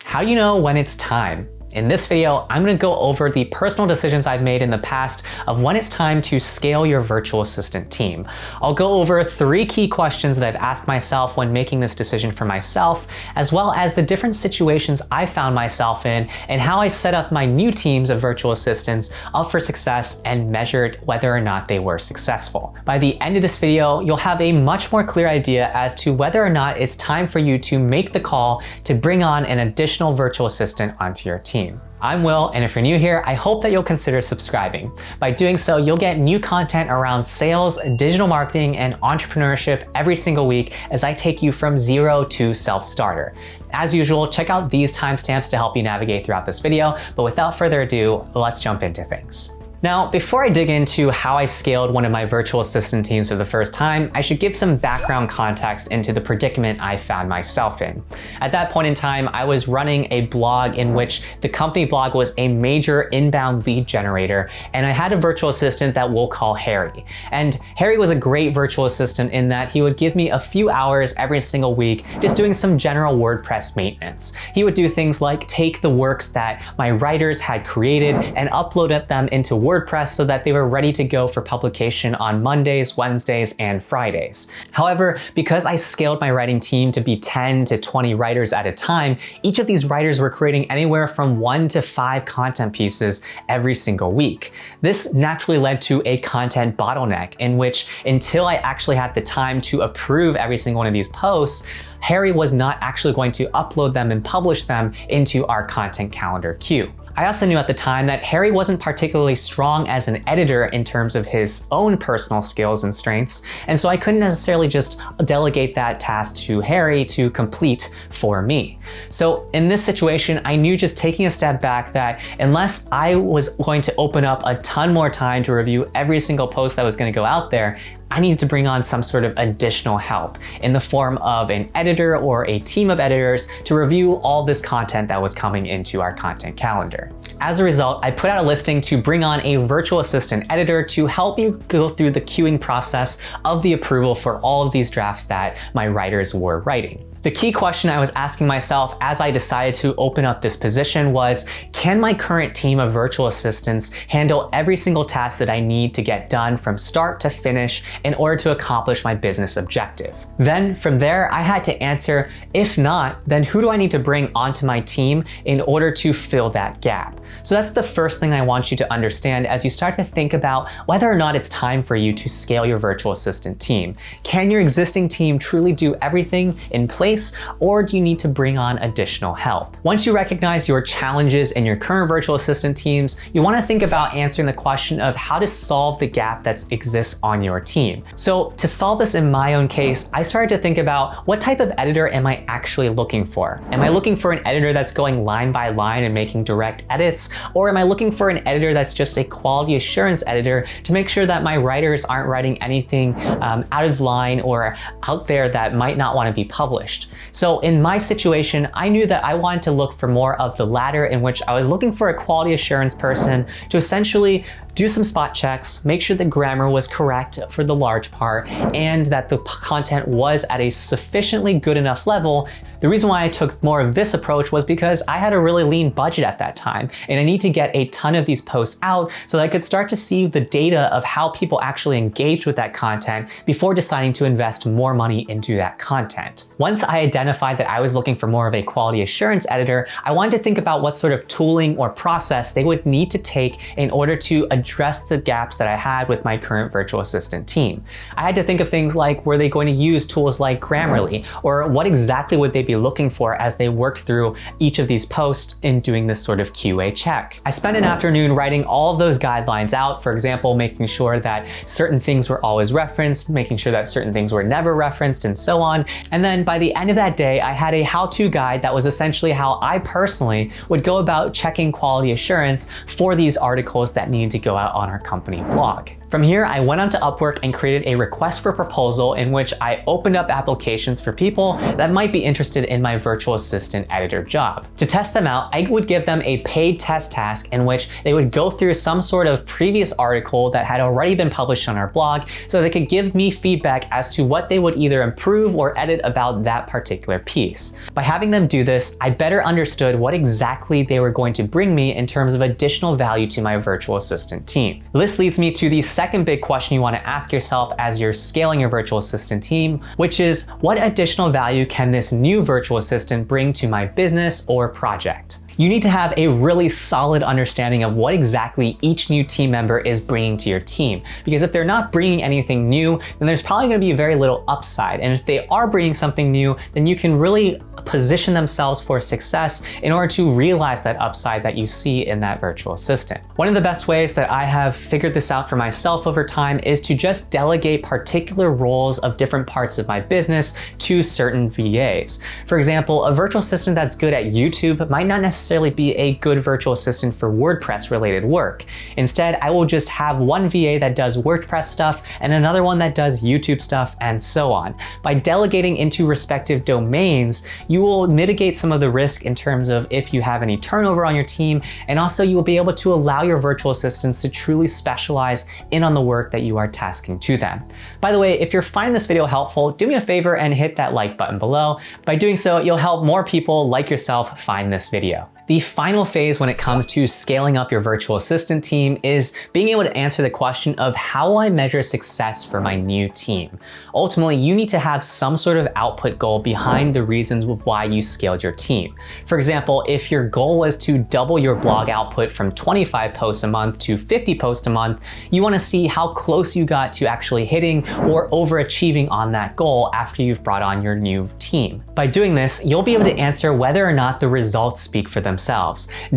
How do you know when it's time? In this video, I'm going to go over the personal decisions I've made in the past of when it's time to scale your virtual assistant team. I'll go over 3 key questions that I've asked myself when making this decision for myself, as well as the different situations I found myself in and how I set up my new teams of virtual assistants up for success and measured whether or not they were successful. By the end of this video, you'll have a much more clear idea as to whether or not it's time for you to make the call to bring on an additional virtual assistant onto your team. I'm Will, and if you're new here, I hope that you'll consider subscribing. By doing so, you'll get new content around sales, digital marketing, and entrepreneurship every single week as I take you from zero to self-starter. As usual, check out these timestamps to help you navigate throughout this video, but without further ado, let's jump into things. Now, before I dig into how I scaled one of my virtual assistant teams for the first time, I should give some background context into the predicament I found myself in. At that point in time, I was running a blog in which the company blog was a major inbound lead generator, and I had a virtual assistant that we'll call Harry. And Harry was a great virtual assistant in that he would give me a few hours every single week just doing some general WordPress maintenance. He would do things like take the works that my writers had created and upload them into WordPress so that they were ready to go for publication on Mondays, Wednesdays, and Fridays. However, because I scaled my writing team to be 10 to 20 writers at a time, each of these writers were creating anywhere from 1 to 5 content pieces every single week. This naturally led to a content bottleneck in which, until I actually had the time to approve every single one of these posts, Harry was not actually going to upload them and publish them into our content calendar queue. I also knew at the time that Harry wasn't particularly strong as an editor in terms of his own personal skills and strengths, and so I couldn't necessarily just delegate that task to Harry to complete for me. So in this situation, I knew just taking a step back that unless I was going to open up a ton more time to review every single post that was going to go out there, I needed to bring on some sort of additional help in the form of an editor or a team of editors to review all this content that was coming into our content calendar. As a result, I put out a listing to bring on a virtual assistant editor to help me go through the queuing process of the approval for all of these drafts that my writers were writing. The key question I was asking myself as I decided to open up this position was, can my current team of virtual assistants handle every single task that I need to get done from start to finish in order to accomplish my business objective? Then from there, I had to answer, if not, then who do I need to bring onto my team in order to fill that gap? So that's the first thing I want you to understand as you start to think about whether or not it's time for you to scale your virtual assistant team. Can your existing team truly do everything in place, or do you need to bring on additional help? Once you recognize your challenges in your current virtual assistant teams, you want to think about answering the question of how to solve the gap that exists on your team. So to solve this in my own case, I started to think about what type of editor am I actually looking for? Am I looking for an editor that's going line by line and making direct edits? Or am I looking for an editor that's just a quality assurance editor to make sure that my writers aren't writing anything out of line or out there that might not want to be published? So in my situation, I knew that I wanted to look for more of the latter, in which I was looking for a quality assurance person to essentially do some spot checks, make sure the grammar was correct for the large part, and that the content was at a sufficiently good enough level. The reason why I took more of this approach was because I had a really lean budget at that time, and I need to get a ton of these posts out so that I could start to see the data of how people actually engaged with that content before deciding to invest more money into that content. Once I identified that I was looking for more of a quality assurance editor, I wanted to think about what sort of tooling or process they would need to take in order to address the gaps that I had with my current virtual assistant team. I had to think of things like, were they going to use tools like Grammarly, or what exactly would they be looking for as they worked through each of these posts in doing this sort of QA check. I spent an afternoon writing all of those guidelines out, for example, making sure that certain things were always referenced, making sure that certain things were never referenced, and so on. And then by the end of that day, I had a how-to guide that was essentially how I personally would go about checking quality assurance for these articles that needed to go out on our company blog. From here, I went onto Upwork and created a request for proposal in which I opened up applications for people that might be interested in my virtual assistant editor job. To test them out, I would give them a paid test task in which they would go through some sort of previous article that had already been published on our blog so they could give me feedback as to what they would either improve or edit about that particular piece. By having them do this, I better understood what exactly they were going to bring me in terms of additional value to my virtual assistant team. This leads me to the second big question you want to ask yourself as you're scaling your virtual assistant team, which is what additional value can this new virtual assistant bring to my business or project? You need to have a really solid understanding of what exactly each new team member is bringing to your team. Because if they're not bringing anything new, then there's probably going to be very little upside. And if they are bringing something new, then you can really position themselves for success in order to realize that upside that you see in that virtual assistant. One of the best ways that I have figured this out for myself over time is to just delegate particular roles of different parts of my business to certain VAs. For example, a virtual assistant that's good at YouTube might not necessarily be a good virtual assistant for WordPress related work. Instead, I will just have one VA that does WordPress stuff and another one that does YouTube stuff and so on. By delegating into respective domains, you will mitigate some of the risk in terms of if you have any turnover on your team, and also you will be able to allow your virtual assistants to truly specialize in on the work that you are tasking to them. By the way, if you're finding this video helpful, do me a favor and hit that like button below. By doing so, you'll help more people like yourself find this video. The final phase when it comes to scaling up your virtual assistant team is being able to answer the question of how I measure success for my new team. Ultimately, you need to have some sort of output goal behind the reasons of why you scaled your team. For example, if your goal was to double your blog output from 25 posts a month to 50 posts a month, you want to see how close you got to actually hitting or overachieving on that goal after you've brought on your new team. By doing this, you'll be able to answer whether or not the results speak for themselves.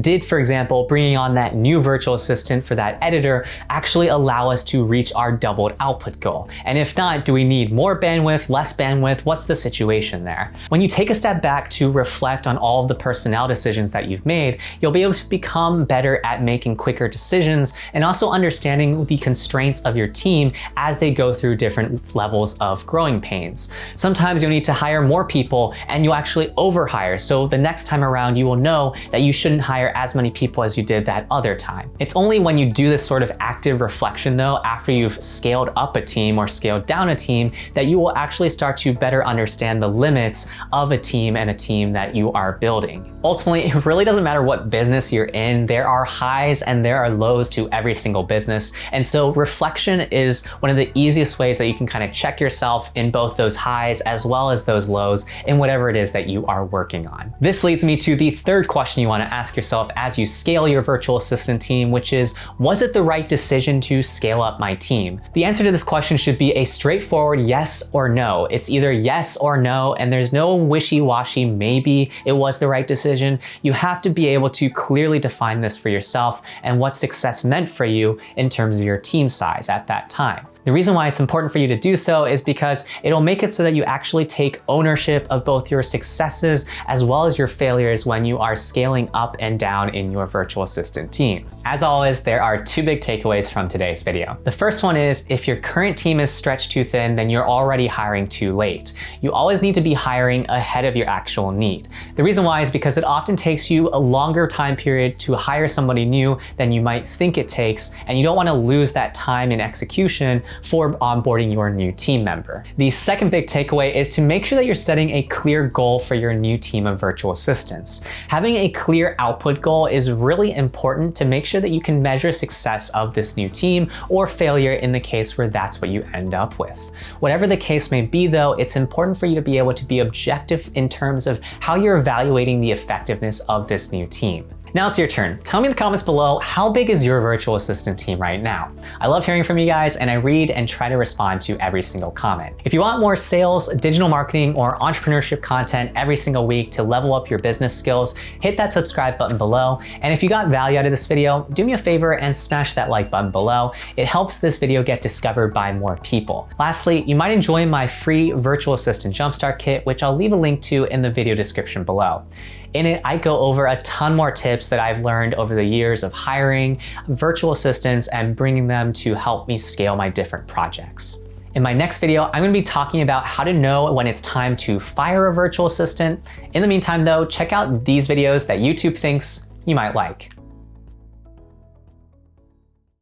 Did, for example, bringing on that new virtual assistant for that editor actually allow us to reach our doubled output goal? And if not, do we need more bandwidth, less bandwidth? What's the situation there? When you take a step back to reflect on all of the personnel decisions that you've made, you'll be able to become better at making quicker decisions and also understanding the constraints of your team as they go through different levels of growing pains. Sometimes you'll need to hire more people and you'll actually overhire. So the next time around, you will know that you shouldn't hire as many people as you did that other time. It's only when you do this sort of active reflection though, after you've scaled up a team or scaled down a team, that you will actually start to better understand the limits of a team and a team that you are building. Ultimately, it really doesn't matter what business you're in. There are highs and there are lows to every single business. And so reflection is one of the easiest ways that you can kind of check yourself in both those highs as well as those lows in whatever it is that you are working on. This leads me to the third question you want to ask yourself as you scale your virtual assistant team, which is, was it the right decision to scale up my team? The answer to this question should be a straightforward yes or no. It's either yes or no, and there's no wishy-washy maybe it was the right decision. You have to be able to clearly define this for yourself and what success meant for you in terms of your team size at that time. The reason why it's important for you to do so is because it'll make it so that you actually take ownership of both your successes as well as your failures when you are scaling up and down in your virtual assistant team. As always, there are two big takeaways from today's video. The first one is, if your current team is stretched too thin, then you're already hiring too late. You always need to be hiring ahead of your actual need. The reason why is because it often takes you a longer time period to hire somebody new than you might think it takes, and you don't want to lose that time in execution for onboarding your new team member. The second big takeaway is to make sure that you're setting a clear goal for your new team of virtual assistants. Having a clear output goal is really important to make sure that you can measure success of this new team or failure in the case where that's what you end up with. Whatever the case may be though, it's important for you to be able to be objective in terms of how you're evaluating the effectiveness of this new team. Now it's your turn. Tell me in the comments below, how big is your virtual assistant team right now? I love hearing from you guys, and I read and try to respond to every single comment. If you want more sales, digital marketing, or entrepreneurship content every single week to level up your business skills, hit that subscribe button below. And if you got value out of this video, do me a favor and smash that like button below. It helps this video get discovered by more people. Lastly, you might enjoy my free virtual assistant jumpstart kit, which I'll leave a link to in the video description below. In it, I go over a ton more tips that I've learned over the years of hiring virtual assistants and bringing them to help me scale my different projects. In my next video, I'm gonna be talking about how to know when it's time to fire a virtual assistant. In the meantime though, check out these videos that YouTube thinks you might like.